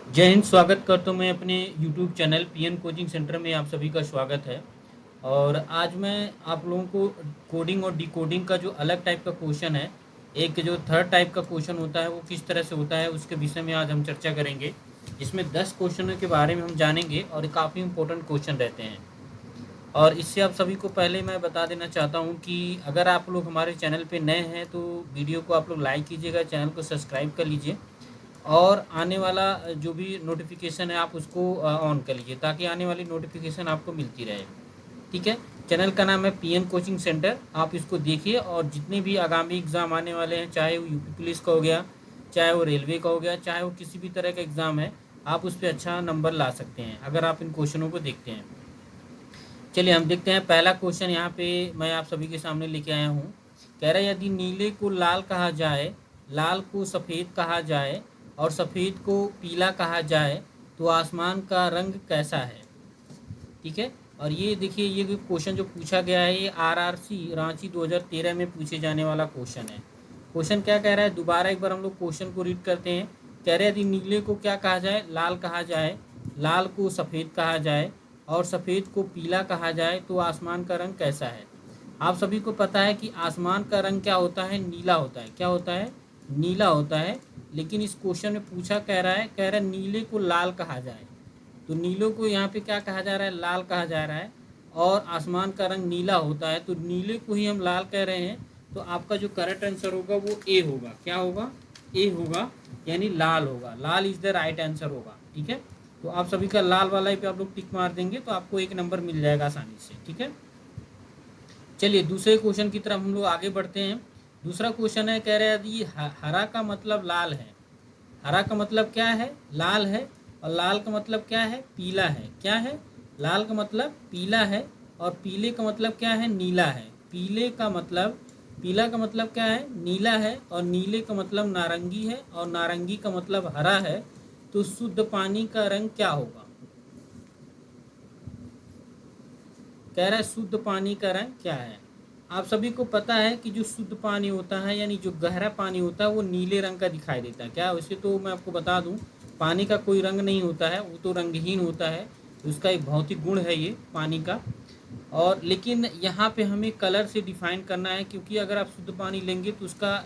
जय हिंद। स्वागत करता हूँ मैं अपने YouTube channel PN coaching centre में। आप सभी का स्वागत है। और आज मैं आप लोगों को कोडिंग और डिकोडिंग का जो अलग टाइप का क्वेश्चन है, एक जो थर्ड टाइप का क्वेश्चन होता है वो किस तरह से होता है उसके विषय में आज हम चर्चा करेंगे। इसमें 10 क्वेश्चनों के बारे में हम जानेंगे और काफ़ी इंपॉर्टेंट क्वेश्चन रहते हैं। और इससे आप सभी को पहले मैं बता देना चाहता हूँ कि अगर आप लोग हमारे चैनल पे नए हैं तो वीडियो को आप लोग लाइक कीजिएगा, चैनल को सब्सक्राइब कर लीजिए और आने वाला जो भी नोटिफिकेशन है आप उसको ऑन कर लीजिए ताकि आने वाली नोटिफिकेशन आपको मिलती रहे। ठीक है। चैनल का नाम है पीएन कोचिंग सेंटर। आप इसको देखिए और जितने भी आगामी एग्ज़ाम आने वाले हैं, चाहे वो यूपी पुलिस का हो गया, चाहे वो रेलवे का हो गया, चाहे वो किसी भी तरह का एग्ज़ाम है, आप उस पर अच्छा नंबर ला सकते हैं अगर आप इन क्वेश्चनों को देखते हैं। चलिए हम देखते हैं। पहला क्वेश्चन यहाँ पे मैं आप सभी के सामने लेके आया हूँ। कह रहा है यदि नीले को लाल कहा जाए, लाल को सफ़ेद कहा जाए और सफ़ेद को पीला कहा जाए तो आसमान का रंग कैसा है। ठीक है। और ये देखिए, ये क्वेश्चन जो पूछा गया है ये आरआरसी रांची 2013 में पूछे जाने वाला क्वेश्चन है। क्वेश्चन क्या कह रहा है, दोबारा एक बार हम लोग क्वेश्चन को रीड करते हैं। कह रहे हैं यदि नीले को क्या कहा जाए, लाल कहा जाए, लाल को सफ़ेद कहा जाए और सफ़ेद को पीला कहा जाए तो आसमान का रंग कैसा है। आप सभी को पता है कि आसमान का रंग क्या होता है, नीला होता है। क्या होता है, नीला होता है। लेकिन इस क्वेश्चन में पूछा कह रहा है, नीले को लाल कहा जाए। तो नीलों को यहाँ पे क्या कहा जा रहा है, लाल कहा जा रहा है। और आसमान का रंग नीला होता है तो नीले को ही हम लाल कह रहे हैं। तो आपका जो करेक्ट आंसर होगा वो ए होगा। क्या होगा, ए होगा, यानी लाल होगा। लाल इज द राइट आंसर होगा। ठीक है। तो आप सभी का लाल वाला ही पे आप लोग टिक मार देंगे तो आपको एक नंबर मिल जाएगा आसानी से। ठीक है। चलिए दूसरे क्वेश्चन की तरफ हम लोग आगे बढ़ते हैं। दूसरा क्वेश्चन है, कह रहे हैं यदि हरा का मतलब लाल है, हरा का मतलब क्या है, लाल है। और लाल का मतलब क्या है, पीला है। क्या है, लाल का मतलब पीला है और पीले का मतलब क्या है, नीला है। पीले का मतलब, पीला का मतलब क्या है, नीला है और नीले का मतलब नारंगी है और नारंगी का मतलब हरा है। तो शुद्ध पानी का रंग क्या होगा। कह रहा है शुद्ध पानी का रंग क्या है। आप सभी को पता है कि जो शुद्ध पानी होता है यानी जो गहरा पानी होता है वो नीले रंग का दिखाई देता है। क्या, वैसे तो मैं आपको बता दूं पानी का कोई रंग नहीं होता है, वो तो रंगहीन होता है। उसका एक भौतिक गुण है ये पानी का। और लेकिन यहाँ पे हमें कलर से डिफाइन करना है, क्योंकि अगर आप शुद्ध पानी लेंगे तो उसका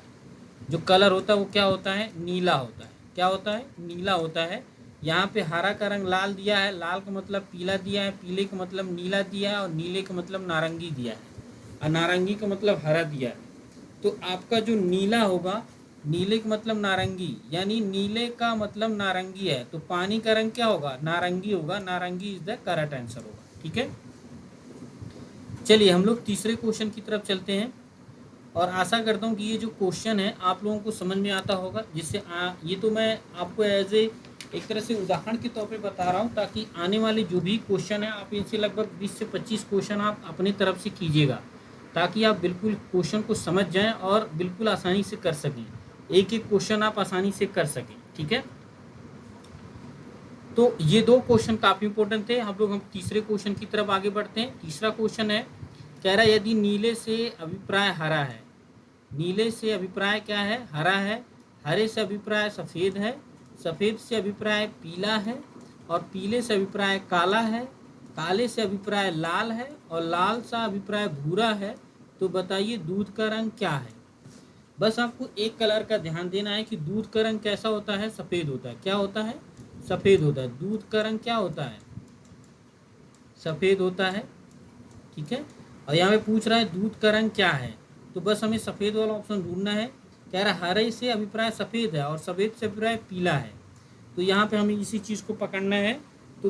जो कलर होता है वो क्या होता है, नीला होता है। क्या होता है, नीला होता है। यहाँ पे हरा का रंग लाल दिया है, लाल का मतलब पीला दिया है, पीले का मतलब नीला दिया है और नीले का मतलब नारंगी दिया है और नारंगी का मतलब हरा दिया है। तो आपका जो नीला होगा, नीले का मतलब नारंगी, यानी नीले का मतलब नारंगी है तो पानी का रंग क्या होगा, नारंगी होगा। नारंगी इज द करेक्ट आंसर होगा। ठीक है। चलिए हम लोग तीसरे क्वेश्चन की तरफ चलते हैं और आशा करता हूँ कि ये जो क्वेश्चन है आप लोगों को समझ में आता होगा, जिससे ये तो मैं आपको एज ए एक तरह से उदाहरण के तौर पे बता रहा हूँ ताकि आने वाले जो भी क्वेश्चन है आप इनसे लगभग 20 से 25 क्वेश्चन आप अपनी तरफ से कीजिएगा ताकि आप बिल्कुल क्वेश्चन को समझ जाएं और बिल्कुल आसानी से कर सकें। एक एक क्वेश्चन आप आसानी से कर सकें। ठीक है। तो ये दो क्वेश्चन काफ़ी इंपॉर्टेंट थे। हम तीसरे क्वेश्चन की तरफ आगे बढ़ते हैं। तीसरा क्वेश्चन है, कह रहा है यदि नीले से अभिप्राय हरा है, नीले से अभिप्राय क्या है, हरा है। हरे से अभिप्राय सफ़ेद है, सफ़ेद से अभिप्राय पीला है और पीले से अभिप्राय काला है, काले से अभिप्राय लाल है और लाल सा अभिप्राय भूरा है। तो बताइए दूध का रंग क्या है। बस आपको एक कलर का ध्यान देना है कि दूध का रंग कैसा होता है, सफ़ेद होता है। क्या होता है, सफ़ेद होता है। दूध का रंग क्या होता है, सफ़ेद होता है। ठीक है। और यहाँ पे पूछ रहा है दूध का रंग क्या है, तो बस हमें सफ़ेद वाला ऑप्शन ढूंढना है। कह रहा है हरे से अभिप्राय सफ़ेद है और सफ़ेद से अभिप्राय पीला है। तो यहाँ पे हमें इसी चीज़ को पकड़ना है। तो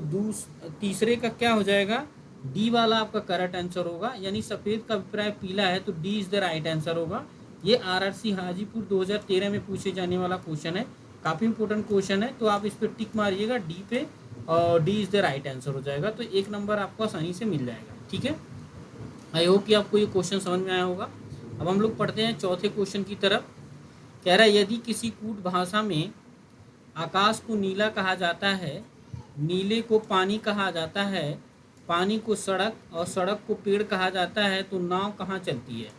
तीसरे का क्या हो जाएगा, डी वाला आपका करेक्ट आंसर होगा, यानी सफ़ेद का अभिप्राय पीला है तो D is the right answer होगा। ये आरआरसी हाजीपुर 2013 में पूछे जाने वाला क्वेश्चन है। काफ़ी इंपॉर्टेंट क्वेश्चन है तो आप इस पर टिक मारिएगा डी पे और D is the right answer हो जाएगा। तो एक नंबर आपको आसानी से मिल जाएगा। ठीक है। आई होप कि आपको ये क्वेश्चन समझ में आया होगा। अब हम लोग पढ़ते हैं चौथे क्वेश्चन की तरफ। कह रहा है यदि किसी कूट भाषा में आकाश को नीला कहा जाता है, नीले को पानी कहा जाता है, पानी को सड़क और सड़क को पेड़ कहा जाता है तो नाव कहाँ चलती है।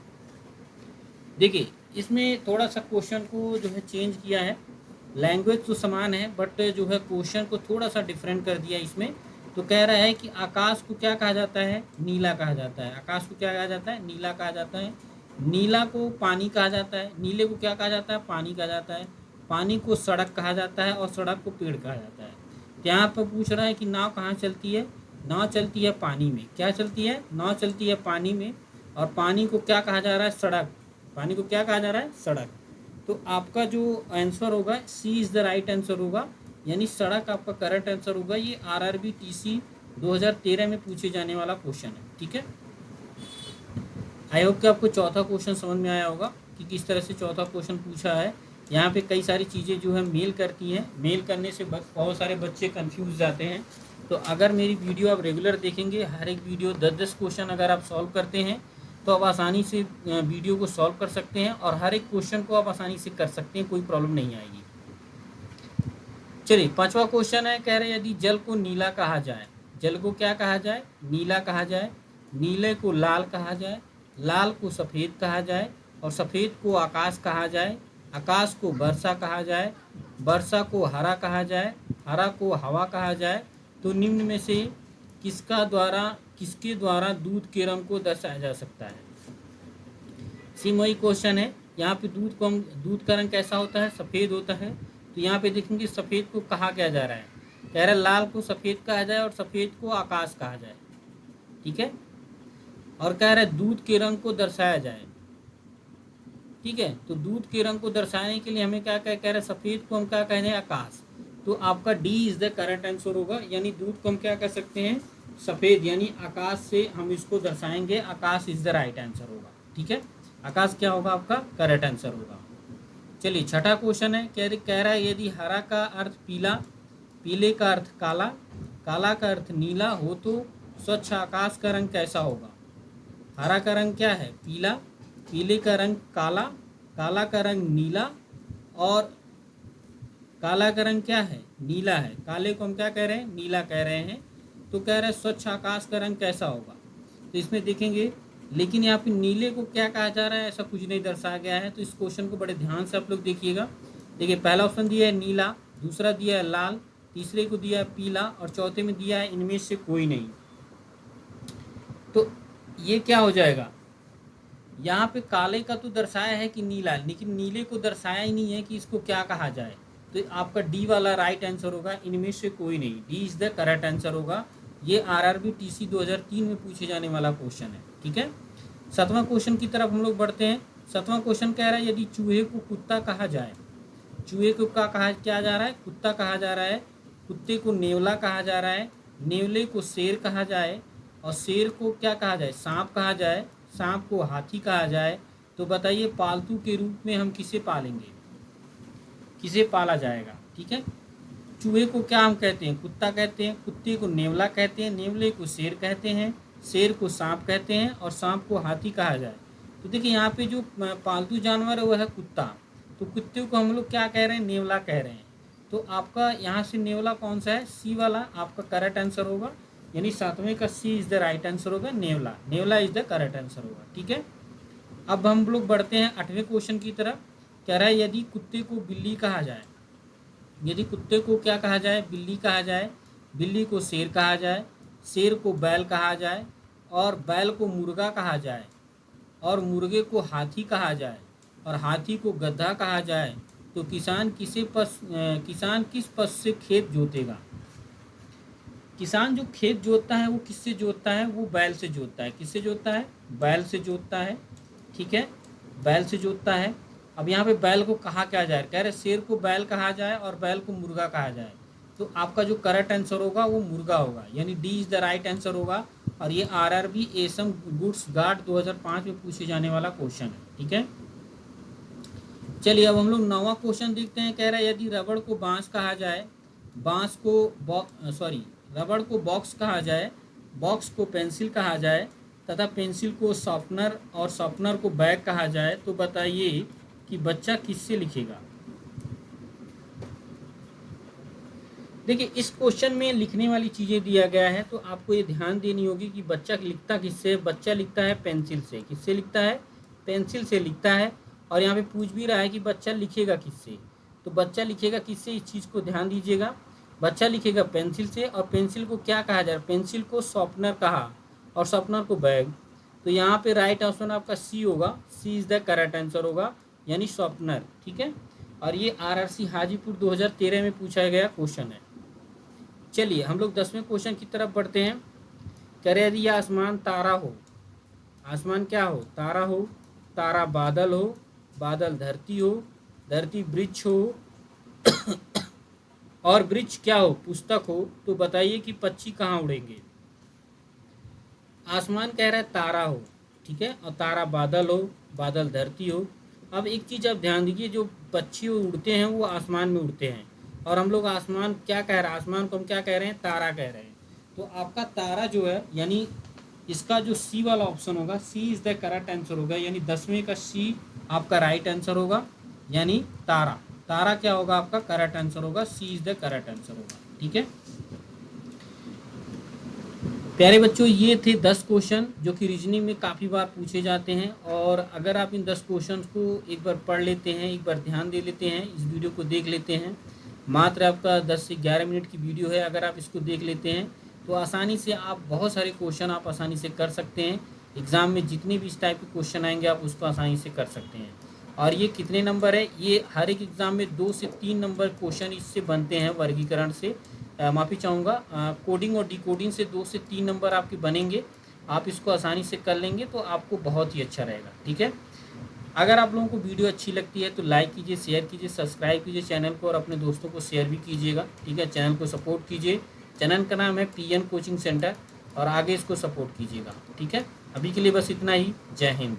देखिए इसमें थोड़ा सा क्वेश्चन को जो है चेंज किया है। लैंग्वेज तो समान है बट जो है क्वेश्चन को थोड़ा सा डिफरेंट कर दिया इसमें। तो कह रहा है कि आकाश को क्या कहा जाता है, नीला कहा जाता है। आकाश को क्या कहा जाता है, नीला कहा जाता है। नीला को पानी कहा जाता है, नीले को क्या कहा जाता है, पानी कहा जाता है। पानी को सड़क कहा जाता है और सड़क को पेड़ कहा जाता है। तो यहाँ पर पूछ रहा है कि नाव कहाँ चलती है, नाव चलती है पानी में। क्या चलती है, नाव चलती है पानी में। और पानी को क्या कहा जा रहा है, सड़क। पानी को क्या कहा जा रहा है, सड़क। तो आपका जो आंसर होगा सी इज़ द राइट आंसर होगा, यानी सड़क आपका करेक्ट आंसर होगा। ये आरआरबी टीसी 2013 में पूछे जाने वाला क्वेश्चन है। ठीक है, आई होप कि आपको चौथा क्वेश्चन समझ में आया होगा कि किस तरह से चौथा क्वेश्चन पूछा है। यहाँ पे कई सारी चीज़ें जो है मेल करती हैं, मेल करने से बहुत सारे बच्चे कंफ्यूज जाते हैं। तो अगर मेरी वीडियो आप रेगुलर देखेंगे, हर एक वीडियो 10-10 क्वेश्चन अगर आप सॉल्व करते हैं तो आप आसानी से वीडियो को सॉल्व कर सकते हैं और हर एक क्वेश्चन को आप आसानी से कर सकते हैं, कोई प्रॉब्लम नहीं आएगी। चलिए, पांचवा क्वेश्चन है, कह रहे हैं यदि जल को नीला कहा जाए, जल को क्या कहा जाए, नीला कहा जाए। नीले को लाल कहा जाए, लाल को सफ़ेद कहा जाए और सफ़ेद को आकाश कहा जाए। आकाश को वर्षा कहा जाए, वर्षा को हरा कहा जाए, हरा को हवा कहा जाए। तो निम्न में से किसके द्वारा दूध के रंग को दर्शाया जा सकता है। सेम वही क्वेश्चन है। यहाँ पे दूध का रंग कैसा होता है, सफ़ेद होता है। तो यहाँ पे देखेंगे सफ़ेद को कहा क्या जा रहा है, कह रहा है लाल को सफ़ेद कहा जाए और सफ़ेद को आकाश कहा जाए। ठीक है, और कह रहा है दूध के रंग को दर्शाया जाए। ठीक है, तो दूध के रंग को दर्शाने के लिए हमें क्या कह रहा है, सफ़ेद को हम क्या कह रहे हैं, आकाश। तो आपका D is the correct answer होगा, यानी दूध को हम क्या कर सकते हैं, सफ़ेद, यानी आकाश से हम इसको दर्शाएंगे। आकाश इज़ द राइट आंसर होगा। ठीक है, आकाश क्या होगा, आपका करेक्ट आंसर होगा। चलिए, छठा क्वेश्चन है, कह रहा है यदि हरा का अर्थ पीला, पीले का अर्थ काला, काला का अर्थ नीला हो तो स्वच्छ आकाश का रंग कैसा होगा। हरा का रंग क्या है, पीला, पीले का रंग काला, काला का रंग नीला और काला का रंग क्या है, नीला है। काले को हम क्या कह रहे हैं, नीला कह रहे हैं। तो कह रहे हैं स्वच्छ आकाश का रंग कैसा होगा। तो इसमें देखेंगे, लेकिन यहाँ पे नीले को क्या कहा जा रहा है, ऐसा कुछ नहीं दर्शाया गया है। तो इस क्वेश्चन को बड़े ध्यान से आप लोग देखिएगा। देखिए, पहला ऑप्शन दिया है नीला, दूसरा दिया है लाल, तीसरे को दिया है पीला और चौथे में दिया है इनमें से कोई नहीं। तो ये क्या हो जाएगा, यहाँ पे काले का तो दर्शाया है कि नीला, लेकिन नीले को दर्शाया ही नहीं है कि इसको क्या कहा जाए। तो आपका डी वाला राइट आंसर होगा, इनमें से कोई नहीं। D is the correct answer होगा। ये आरआरबी टीसी 2003 में पूछे जाने वाला क्वेश्चन है। ठीक है, सातवां क्वेश्चन की तरफ हम लोग बढ़ते हैं। सातवां क्वेश्चन कह रहा है यदि चूहे को कुत्ता कहा जाए, चूहे को क्या जा रहा है, कुत्ता कहा जा रहा है। कुत्ते को नेवला कहा जा रहा है, नेवले को शेर कहा जाए और शेर को क्या कहा जाए, सांप कहा जाए, सांप को हाथी कहा जाए। तो बताइए पालतू के रूप में हम किसे पालेंगे, किसे पाला जाएगा। ठीक है, चूहे को क्या हम कहते हैं, कुत्ता कहते हैं, कुत्ते को नेवला कहते हैं, नेवले को शेर कहते हैं, शेर को सांप कहते हैं और सांप को हाथी कहा जाए। तो देखिए, यहाँ पे जो पालतू जानवर है वह है कुत्ता। तो कुत्ते को हम लोग क्या कह रहे हैं, नेवला कह रहे हैं। तो आपका यहाँ से नेवला कौन सा है, सी वाला आपका करेक्ट आंसर होगा, यानी सातवें का सी इज़ द राइट आंसर होगा, नेवला, नेवला इज़ द करेक्ट आंसर होगा। ठीक है, अब हम लोग बढ़ते हैं आठवें क्वेश्चन की तरफ। कह रहा है यदि कुत्ते को बिल्ली कहा जाए, यदि कुत्ते को क्या कहा जाए, बिल्ली कहा जाए, बिल्ली को शेर कहा जाए, शेर को बैल कहा जाए और बैल को मुर्गा कहा जाए और मुर्गे को हाथी कहा जाए और हाथी को गधा कहा जाए, तो किसान किस पशु से खेत जोतेगा। किसान जो खेत जोतता है वो किससे जोतता है, वो बैल से जोतता है। किससे जोतता है, बैल से जोतता है। ठीक है, बैल से जोतता है। अब यहाँ पे बैल को कहा क्या जाए, कह रहे शेर को बैल कहा जाए और बैल को मुर्गा कहा जाए। तो आपका जो करेक्ट आंसर होगा वो मुर्गा होगा, यानी D is the right answer होगा। और ये आरआरबी एसम गुड्स गार्ड 2005 में पूछे जाने वाला क्वेश्चन है। ठीक है, चलिए अब हम लोग नौवां क्वेश्चन देखते हैं। कह रहा है यदि रबड़ को बांस कहा जाए, बांस को रबड़ को बॉक्स कहा जाए, बॉक्स को पेंसिल कहा जाए तथा पेंसिल को शॉर्पनर और शॉर्पनर को बैग कहा जाए, तो बताइए कि बच्चा किससे लिखेगा। देखिए, इस क्वेश्चन में लिखने वाली चीज़ें दिया गया है, तो आपको ये ध्यान देनी होगी कि बच्चा लिखता किससे, बच्चा लिखता है पेंसिल से। किससे लिखता है, पेंसिल से लिखता है। और यहाँ पे पूछ भी रहा है कि बच्चा लिखेगा किससे, तो बच्चा लिखेगा किससे, इस चीज़ को ध्यान दीजिएगा। बच्चा लिखेगा पेंसिल से, और पेंसिल को क्या कहा जा रहा है, पेंसिल को शॉर्पनर कहा और शॉर्पनर को बैग। तो यहाँ पे राइट ऑप्शन आपका सी होगा, सी इज़ द करेक्ट आंसर होगा, यानी शॉर्पनर। ठीक है, और ये आरआरसी हाजीपुर 2013 में पूछा गया क्वेश्चन है। चलिए हम लोग 10वें क्वेश्चन की तरफ बढ़ते हैं। कह रहे यदि आसमान तारा हो, आसमान क्या हो, तारा हो, तारा बादल हो, बादल धरती हो, धरती वृक्ष हो और वृक्ष क्या हो, पुस्तक हो, तो बताइए कि पक्षी कहाँ उड़ेंगे। आसमान कह रहा है तारा हो, ठीक है, और तारा बादल हो, बादल धरती हो। अब एक चीज़ आप ध्यान दीजिए, जो पक्षी उड़ते हैं वो आसमान में उड़ते हैं, और हम लोग आसमान क्या कह रहे हैं, आसमान को हम क्या कह रहे हैं, तारा कह रहे हैं। तो आपका तारा जो है, यानी इसका जो सी वाला ऑप्शन होगा, सी इज़ द करेक्ट आंसर होगा, यानी 10वें का सी आपका राइट आंसर होगा, यानी तारा। तारा क्या होगा आपका करेक्ट आंसर होगा, सी इज़ द करेक्ट आंसर होगा। ठीक है प्यारे बच्चों, ये थे 10 क्वेश्चन जो कि रीजनिंग में काफ़ी बार पूछे जाते हैं। और अगर आप इन 10 क्वेश्चन को एक बार पढ़ लेते हैं, एक बार ध्यान दे लेते हैं, इस वीडियो को देख लेते हैं, मात्र आपका 10 से 11 मिनट की वीडियो है, अगर आप इसको देख लेते हैं तो आसानी से आप बहुत सारे क्वेश्चन आप आसानी से कर सकते हैं। एग्ज़ाम में जितने भी इस टाइप के क्वेश्चन आएंगे आप उसको आसानी से कर सकते हैं। और ये कितने नंबर है, ये हर एक एग्ज़ाम में 2 से 3 नंबर क्वेश्चन इससे बनते हैं, वर्गीकरण से, माफ़ी चाहूँगा, कोडिंग और डिकोडिंग से 2 से 3 नंबर आपके बनेंगे। आप इसको आसानी से कर लेंगे तो आपको बहुत ही अच्छा रहेगा। ठीक है, अगर आप लोगों को वीडियो अच्छी लगती है तो लाइक कीजिए, शेयर कीजिए, सब्सक्राइब कीजिए चैनल को, और अपने दोस्तों को शेयर भी कीजिएगा। ठीक है, चैनल को सपोर्ट कीजिए। चैनल का नाम है PN कोचिंग सेंटर, और आगे इसको सपोर्ट कीजिएगा। ठीक है, अभी के लिए बस इतना ही। जय हिंद।